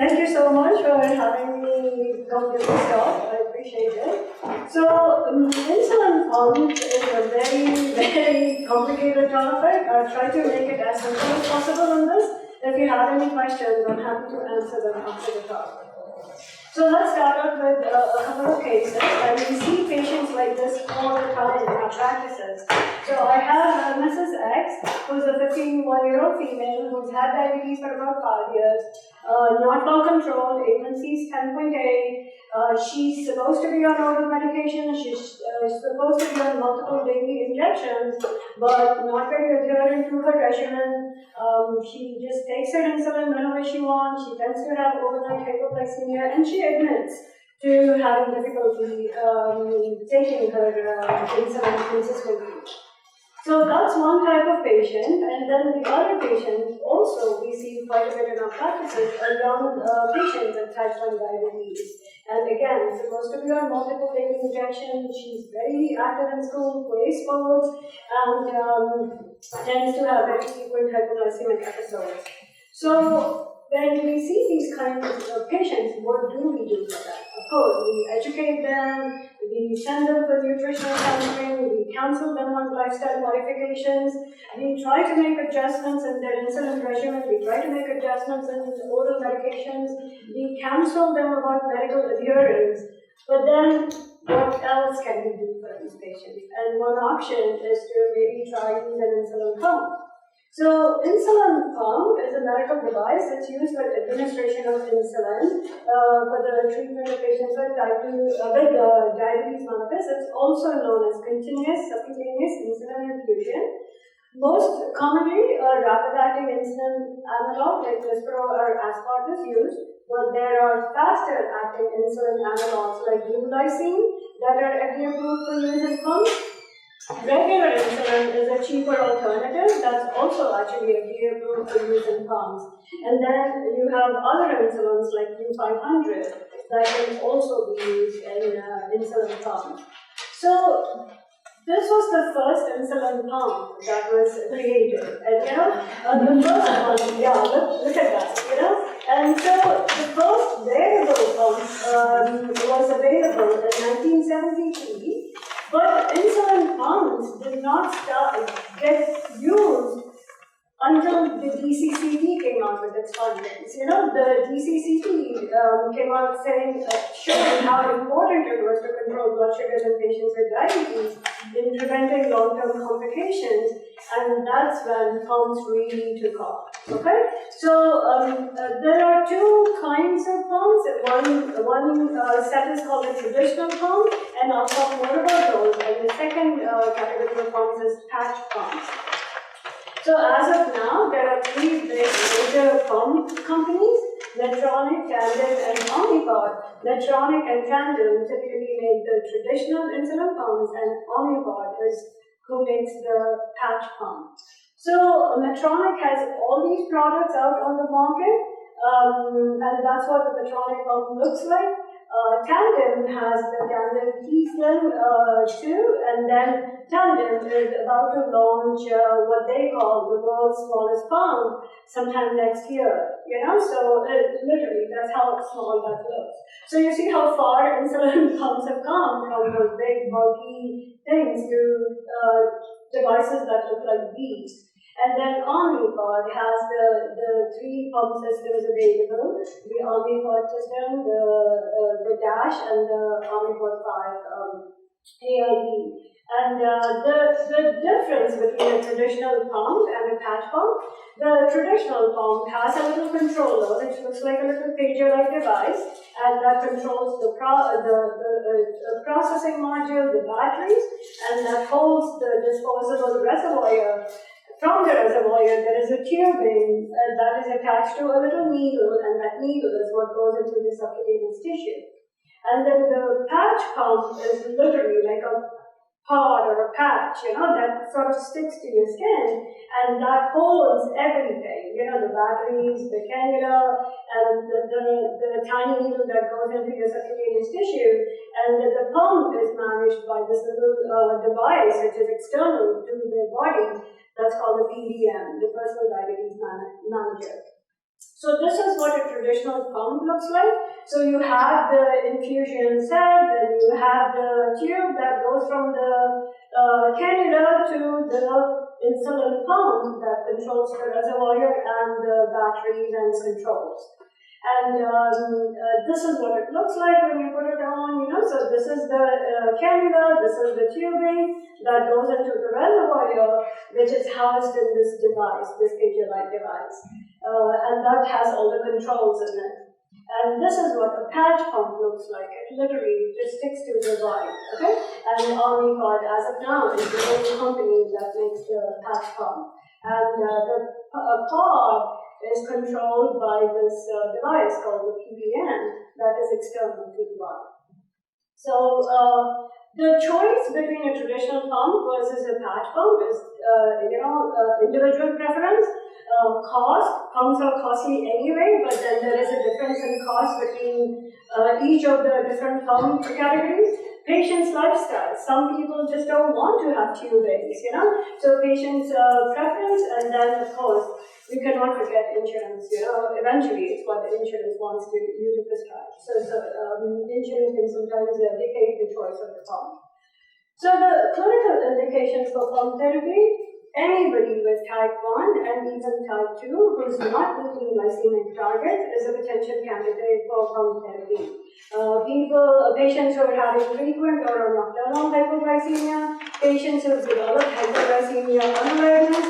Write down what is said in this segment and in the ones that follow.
thank you so much for having me come to this talk. I appreciate it. So, insulin pump is a very, very complicated topic. I'll try to make it as simple as possible on this. If you have any questions, I'm happy to answer them after the talk. So let's start off with a couple of cases, and we see patients like this all the time in our practices. So I have Mrs. X, who's a 51-year-old female who's had diabetes for about 5 years, not well controlled, A1C is 10.8. She's supposed to be on oral medication. She's supposed to be on multiple daily injections, but not very adherent to her regimen. She just takes her insulin whenever she wants. She tends to have overnight hypoglycemia, and she admits to having difficulty taking her insulin consistently. So that's one type of patient, and then the other patient also we see quite a bit in our practices, a young patient with type 1 diabetes. And again, supposed to be on multiple daily injections. She's very active in school, plays sports, and tends to have very frequent hypoglycemic episodes. So when we see these kinds of patients, what do we do for them? Of course, we educate them, we send them for nutritional counseling, we counsel them on lifestyle modifications, we try to make adjustments in their insulin regimen, we try to make adjustments in oral medications, we counsel them about medical adherence. But then, what else can we do for these patients? And one option is to maybe try using an insulin pump. So, insulin pump is a medical device that's used for administration of insulin for the treatment of patients with type 2 diabetes mellitus. It's also known as continuous subcutaneous insulin infusion. Most commonly, a rapid-acting insulin analog like Lispro or Aspart is used, but there are faster-acting insulin analogs like glulisine that are FDA approved for use in pumps. Regular insulin is a cheaper alternative that's also actually FDA approved for use in pumps. And then you have other insulins like U500 that can also be used in insulin pumps. So this was the first insulin pump that was created. And the first one, yeah, look at that, And so the first variable pump was available in 1973. But insulin pumps did not get used until the DCCT came out with its findings. The DCCT came out showing how important it was to control blood sugars in patients with diabetes in preventing long-term complications, and that's when pumps really took off. Okay, so there are two kinds of pumps. One set is called a traditional pump, and I'll talk more about those. And the second category of pumps is patch pumps. So as of now, there are three major pump companies: Medtronic, Tandem, and Omnipod. Medtronic and Tandem typically make the traditional insulin pumps, and Omnipod is who makes the patch pump. So Medtronic has all these products out on the market, and that's what the Medtronic pump looks like. Tandem has the Tandem T-Slim too, and then Tandem is about to launch what they call the world's smallest pump sometime next year. So literally that's how small that looks. So you see how far insulin pumps have come from those big bulky things to devices that look like these. And then Omnipod has the three pump systems available: the Omnipod system, the Dash, and the Omnipod 5 AID. And the difference between a traditional pump and a patch pump: the traditional pump has a little controller which looks like a little pager-like device, and that controls the processing module, the batteries, and that holds the disposable reservoir. From the reservoir, there is a tubing that is attached to a little needle, and that needle is what goes into the subcutaneous tissue. And then the patch pump is literally like a pod or a patch, that sort of sticks to your skin, and that holds everything, the batteries, the cannula, and the tiny needle that goes into your subcutaneous tissue. And the pump is managed by this little device, which is external to the body. That's called the PDM, the Personal Diabetes Manager. So this is what a traditional pump looks like. So you have the infusion set, then you have the tube that goes from the cannula to the insulin pump that controls the reservoir and the batteries and controls. And this is what it looks like when you put it on, So this is the cannula, this is the tubing that goes into the reservoir, which is housed in this device, this Pidgeot-like device. And that has all the controls in it. And this is what a patch pump looks like. It literally just sticks to the body, okay? And Omnipod, as of now, is the only company that makes the patch pump. And the pod is controlled by this device called the PPN that is external to the body. So the choice between a traditional pump versus a patch pump is, individual preference. Cost, pumps are costly anyway, but then there is a difference in cost between each of the different pump categories. Patients' lifestyle. Some people just don't want to have tubings, So patients' preference, and then of course you cannot forget insurance. Eventually it's what the insurance wants you to prescribe. So insurance can sometimes dictate the choice of the pump. So the clinical indications for pump therapy. Anybody with type 1 and even type 2 who's not meeting glycemic targets is a potential candidate for pump therapy. Patients who are having frequent or nocturnal hypoglycemia, patients who have developed hypoglycemia unawareness,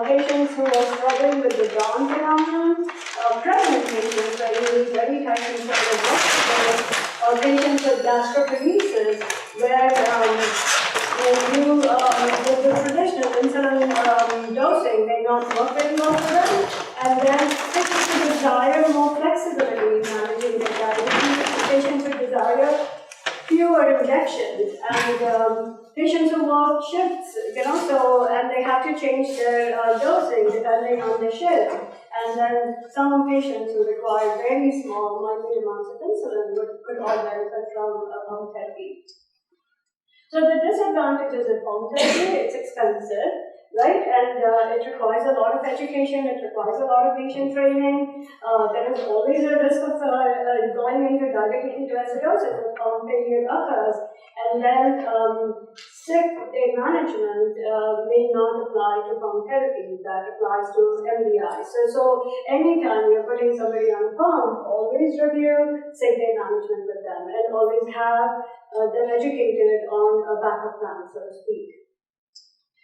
patients who are struggling with the Down phenomenon, pregnant patients where you need very tight control of blood sugar, or patients with gastroparesis where with the traditional insulin dosing may not work very well for them, and then patients who desire more flexibility in managing their diabetes, patients who desire fewer injections, and patients who work shifts, and they have to change their dosing depending on the shift. And then some patients who require very small, minute amounts of insulin could all benefit from pump therapy. So the disadvantages of pump therapy, it's expensive, right? And it requires a lot of education, it requires a lot of patient training. There is always a risk of going into diabetic ketoacidosis if pump failure occurs. And then sick day management may not apply to pump therapy, that applies to MDI. So anytime you're putting somebody on a pump, always review sick day management with them and always have them educated on a backup plan, so to speak.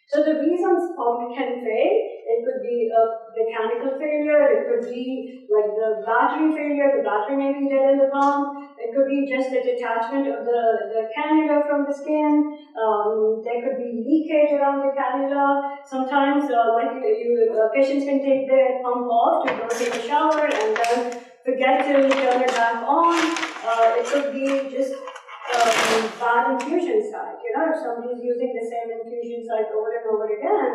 So the reasons pump can fail, it could be a mechanical failure, it could be like the battery failure, the battery may be dead in the pump, it could be just the detachment of the cannula from the skin, there could be leakage around the cannula. Sometimes patients can take their pump off to go take a shower and then forget to turn it back on. It could be just bad infusion site. If somebody is using the same infusion site over and over again,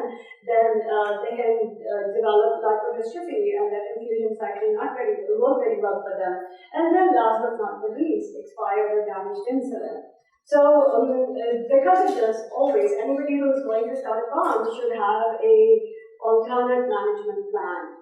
then they can develop lipodystrophy, and that infusion site will not work very well for them. And then last but not the least, expired or damaged insulin. So because of this, always anybody who is going to start a pump should have a alternate management plan.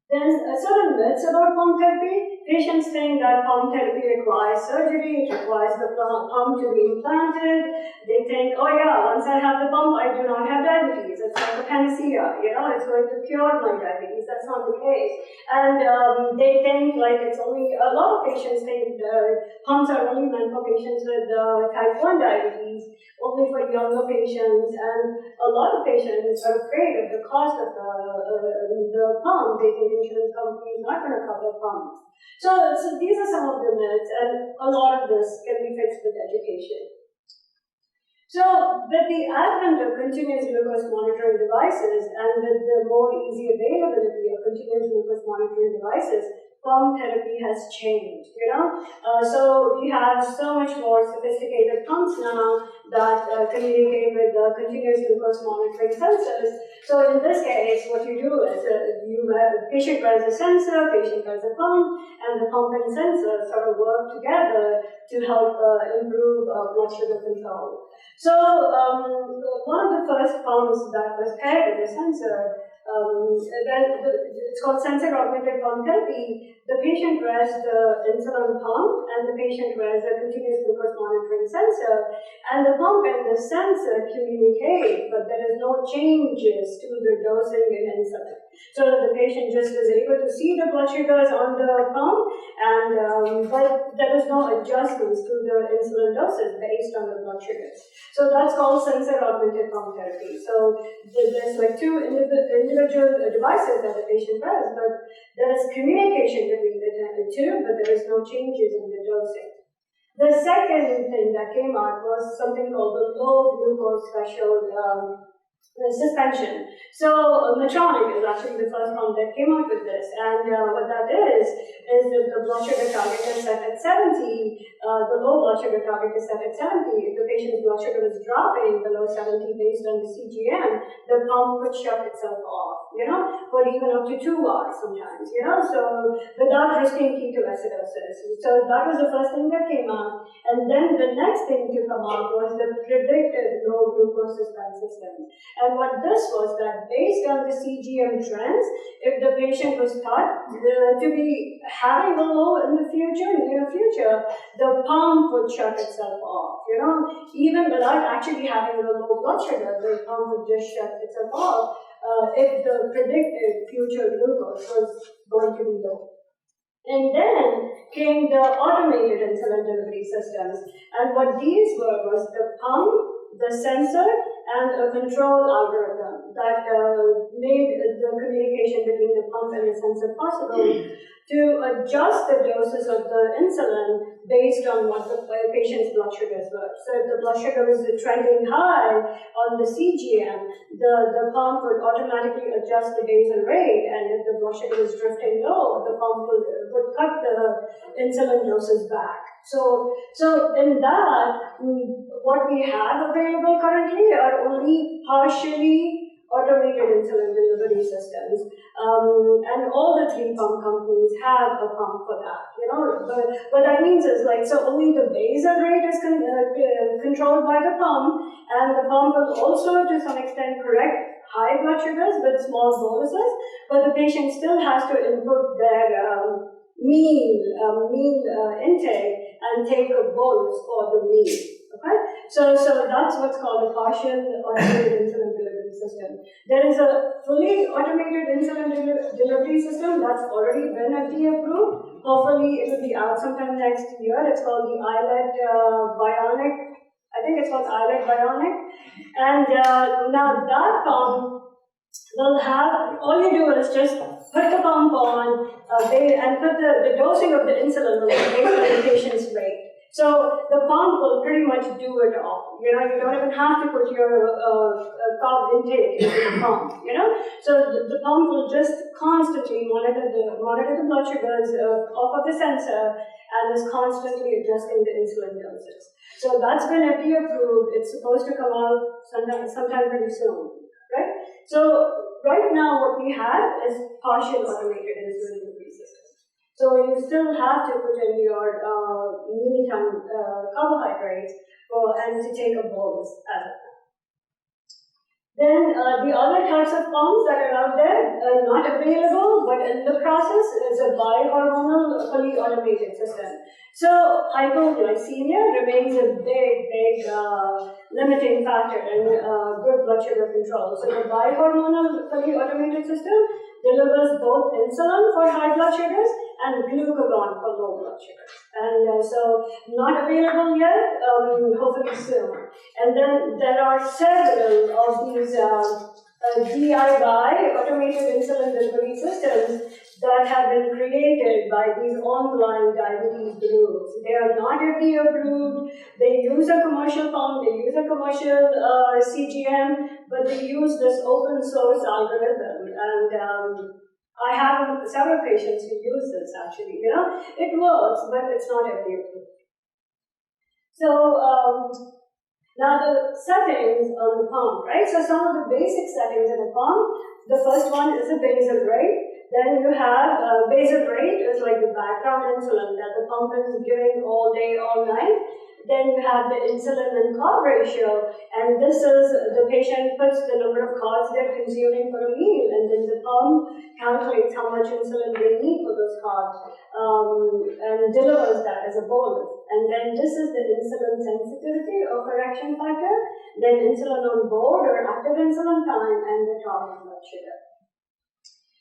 Then certain myths about pump therapy. Patients think that pump therapy requires surgery, it requires the pump to be implanted. They think, oh yeah, once I have the pump, I do not have diabetes. It's like a panacea, it's going to cure my diabetes. That's not the case. And they think like it's only, a lot of patients think pumps are only meant for patients with type 1 diabetes, only for younger patients. And a lot of patients are afraid of the cost of the pump. They think insurance company is not going to cover pumps. So these are some of the myths, and a lot of this can be fixed with education. So with the advent of continuous glucose monitoring devices and with the more easy availability of continuous glucose monitoring devices, pump therapy has changed, So we have so much more sophisticated pumps now that communicate with the continuous glucose monitoring sensors. So in this case, what you do is patient wears a sensor, patient wears a pump, and the pump and sensor sort of work together to help improve blood sugar control. So one of the first pumps that was paired with a sensor it's called sensor-augmented pump therapy. The patient wears the insulin pump, and the patient wears a continuous glucose monitoring sensor, and the pump and the sensor communicate, but there is no changes to the dosing in insulin. So the patient just is able to see the blood sugars on the pump, and but there is no adjustments to the insulin doses based on the blood sugars. So that's called sensor-augmented pump therapy. So there's like two individual devices that the patient wears, but there is communication between the two, but there is no changes in the dosing. The second thing that came out was something called the low glucose threshold suspension. So Medtronic is actually the first one that came up with this, and what that is that the blood sugar target is set at 70, the low blood sugar target is set at 70. If the patient's blood sugar is dropping below 70 based on the CGM, the pump would shut itself off, for even up to 2 hours sometimes, so without risking ketoacidosis. So that was the first thing that came out, and then the next thing to come out was the predicted low glucose suspense system. And what this was that based on the CGM trends, if the patient was thought to be having a low in the near future, the pump would shut itself off. Even without actually having a low blood sugar, the pump would just shut itself off if the predicted future glucose was going to be low. And then came the automated insulin delivery systems. And what these were was the pump, the sensor, and a control algorithm that made the communication between the pump and the sensor possible to adjust the doses of the insulin based on what the patient's blood sugars were. So if the blood sugar was trending high on the CGM, the pump would automatically adjust the basal rate, and if the blood sugar was drifting low, the pump would cut the insulin doses back. So in that, what we have available currently are only partially automated insulin delivery systems, and all the 3 pump companies have a pump for that. But what that means is so only the basal rate is controlled by the pump, and the pump will also to some extent correct high blood sugars with small boluses, but the patient still has to input their meal intake and take a bolus for the meal. Okay, so that's what's called a partial automated insulin delivery system. There is a fully automated insulin delivery system that's already been FDA approved. Hopefully, it will be out sometime next year. It's called the iLet Bionic. I think it's called iLet Bionic, and now that pump will have, all you do is just put the pump on and put the dosing of the insulin will be based on the patient's rate. So the pump will pretty much do it all. You don't even have to put your carb intake into the pump. So the pump will just constantly monitor the blood sugars off of the sensor and is constantly adjusting the insulin doses. So that's been FDA approved. It's supposed to come out sometime pretty soon, right? So right now what we have is partial automated insulin delivery system. So you still have to put in your mealtime carbohydrates and to take a bolus as of now. Then the other types of pumps that are out there are not available, but in the process is a bihormonal fully automated system. So hypoglycemia remains a big limiting factor in good blood sugar control. So the bihormonal fully automated system delivers both insulin for high blood sugars and glucagon for low blood sugars. And so not available yet, hopefully soon. And then there are several of these DIY automated insulin delivery systems that have been created by these online diabetes groups. They are not FDA approved. They use a commercial pump, they use a commercial CGM, but they use this open source algorithm. And I have several patients who use this actually. It works, but it's not FDA approved. So now the settings on the pump, right? So some of the basic settings in a pump. The first one is the basal rate. Then you have basal rate is like the background insulin that the pump is giving all day, all night. Then you have the insulin and carb ratio, and this is the patient puts the number of carbs they're consuming for a meal, and then the pump calculates how much insulin they need for those carbs, and delivers that as a bolus. And then this is the insulin sensitivity or correction factor, then insulin on board or active insulin time, and the target blood sugar.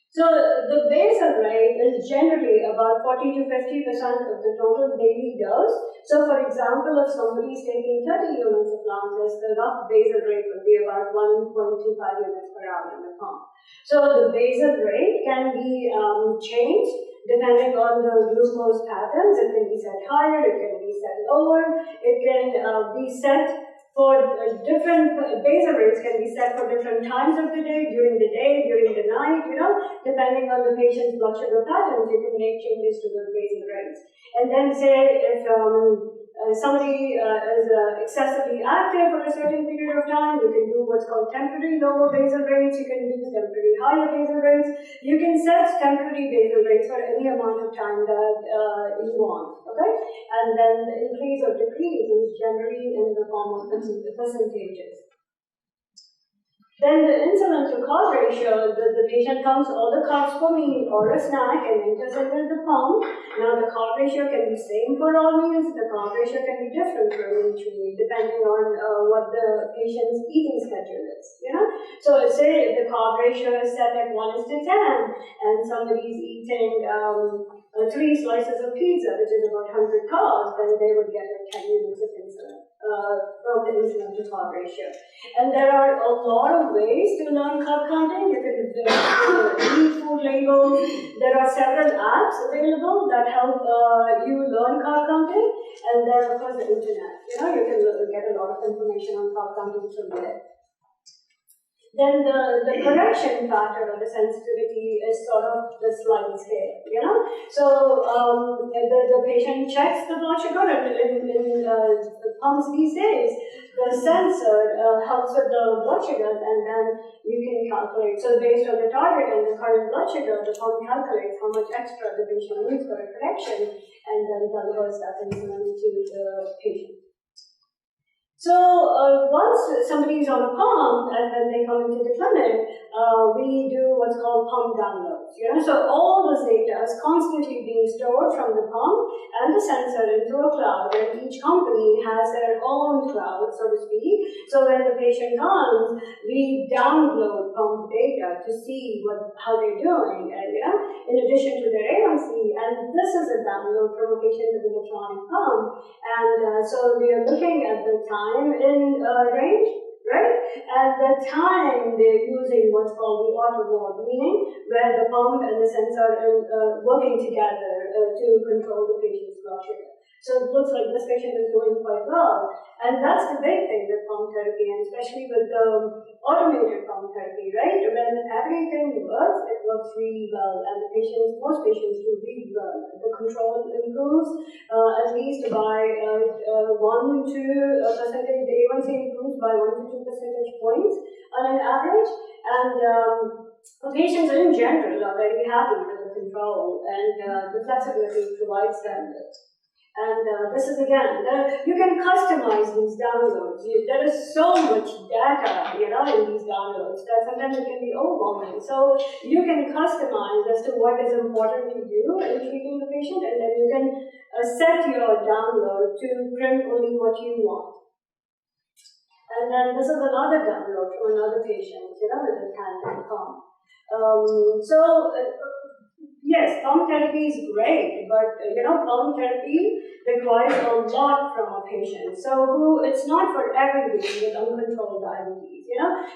So the basal rate is generally about 40 to 50% of the total daily dose. So for example, if somebody is taking 30 units of Lantus, the rough basal rate would be about 1.25 units per hour in the pump. So the basal rate can be changed depending on the glucose patterns. It can be set higher, it can be set lower, it can be set for different basal rates can be set for different times of the day, during the night, depending on the patient's blood sugar patterns, you can make changes to those basal rates. And then say if somebody is excessively active for a certain period of time, you can do what's called temporary lower basal rates, you can use temporary higher basal rates, you can set temporary basal rates for any amount of time that you want, okay? And then the increase or decrease is generally in the form of percentages. Then the insulin to carb ratio, the patient counts all the carbs for meal or a snack and enters into the pump. Now the carb ratio can be same for all meals, the carb ratio can be different for each meal depending on what the patient's eating schedule is, So say the carb ratio is set at 1:10 and somebody's eating 3 slices of pizza, which is about 100 carbs, then they would get 10 units of insulin. From the insulin to carb ratio. And there are a lot of ways to learn carb counting. You can read food labels. There are several apps available that help you learn carb counting. And then, of course, the internet. You can get a lot of information on carb counting from there. Then the correction factor or the sensitivity is sort of the sliding scale, So the patient checks the blood sugar, and in pumps these days, the sensor helps with the blood sugars, and then you can calculate. So based on the target and the current blood sugar, the pump calculates how much extra the patient needs for a correction, and then delivers that insulin to the patient. So once somebody is on a pump and then they come into the clinic, we do what's called pump downloads. So all this data is constantly being stored from the pump and the sensor into a cloud, and each company has their own cloud, so to speak. So when the patient comes, we download pump data to see how they're doing, and in addition to their A1C, and this is a download from a patient's electronic pump, and so we are looking at the time in range, right? At the time they're using what's called the auto mode, meaning where the pump and the sensor are working together to control the patient's blood sugar. So it looks like this patient is doing quite well. And that's the big thing with pump therapy, and especially with automated pump therapy, right? When everything works, it works really well, and most patients do really well. The control improves at least by 1 to 2 percentage. The A1C improves by 1 to 2 percentage points on an average, and the patients in general are very happy with the control, and the flexibility provides them with. And this is again, you can customize these downloads. There is so much data, in these downloads that sometimes it can be overwhelming. So you can customize as to what is important to you in treating the patient, and then you can set your download to print only what you want. And then this is another download from another patient, with a tandem pump. Yes, pump therapy is great, but pump therapy requires a lot from a patient. So it's not for everybody with uncontrolled diabetes.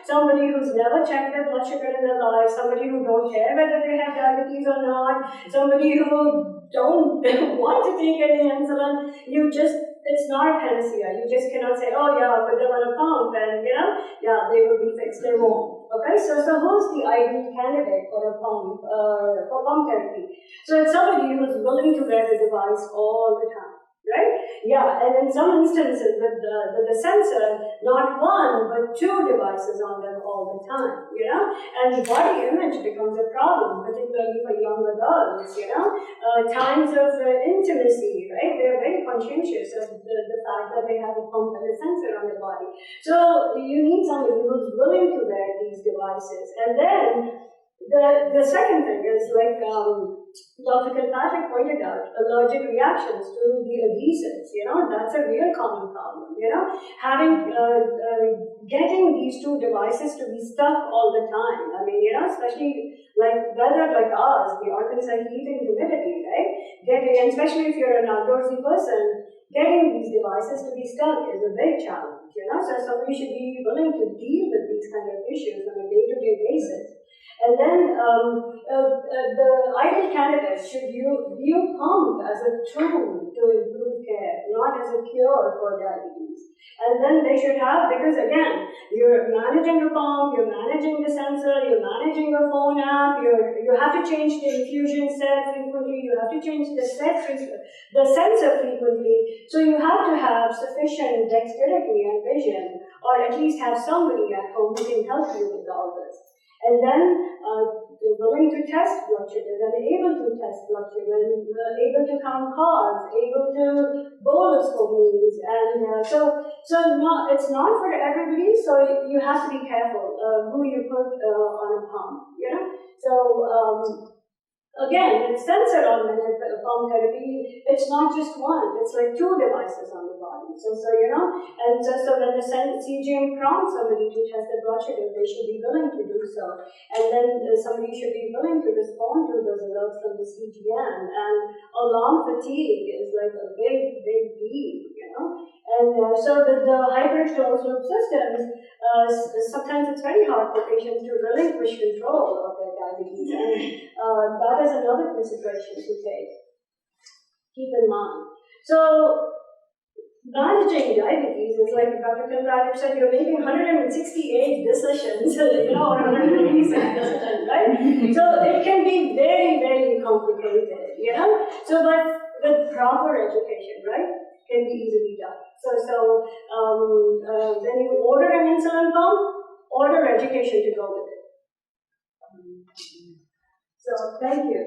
Somebody who's never checked their blood sugar in their life, somebody who don't care whether they have diabetes or not, somebody who don't want to take any insulin. It's not a panacea. You just cannot say, oh yeah, put them on a pump and they will be fixed. They won't. Okay, so who's the ideal candidate for a pump, for pump therapy? So it's somebody who's willing to wear the device all the time. right? Yeah, and in some instances with the sensor, not one but two devices on them all the time, and body image becomes a problem, particularly for younger girls, times of intimacy, right? They're very conscientious of the fact that they have a pump and a sensor on their body. So you need somebody who's willing to wear these devices. And then the second thing is like Dr. Kilpatrick pointed out, allergic reactions to the adhesives. That's a real common problem. Getting these two devices to be stuck all the time. I mean, especially like weather like ours, the organs are heat and humidity, right? And especially if you're an outdoorsy person, getting these devices to be stuck is a big challenge. So somebody should be willing to deal with these kind of issues on a day-to-day basis. And then the ideal candidate should view pump as a tool to improve care, not as a cure for diabetes. And then they should have, because again, you're managing the pump, you're managing the sensor, you're managing the phone app, you have to change the infusion set frequently, you have to change the sensor frequently. So you have to have sufficient dexterity and vision, or at least have somebody at home who can help you with all this. And then you're willing to test blood sugars and able to test blood sugars, able to count carbs, able to bolus for meals, and so it's not for everybody. So you have to be careful who you put on a pump. So. Again, it's sensor on pump therapy. It's not just one. It's like two devices on the body. So and so when the CGM prompts somebody to test their blood sugar, they should be willing to do so. And then somebody should be willing to respond to those alerts from the CGM. And alarm fatigue is like a big, big deal, And so the hybrid closed loop systems, sometimes it's very hard for patients to relinquish control of their diabetes. And that is another consideration to keep in mind. So, managing diabetes is like Dr. Kilpatrick said, you're making 168 decisions, or 186 decisions, right? So it can be very, very complicated, So, but with proper education, right, can be easily done. So when you order an insulin pump, order education to go with it. So, thank you.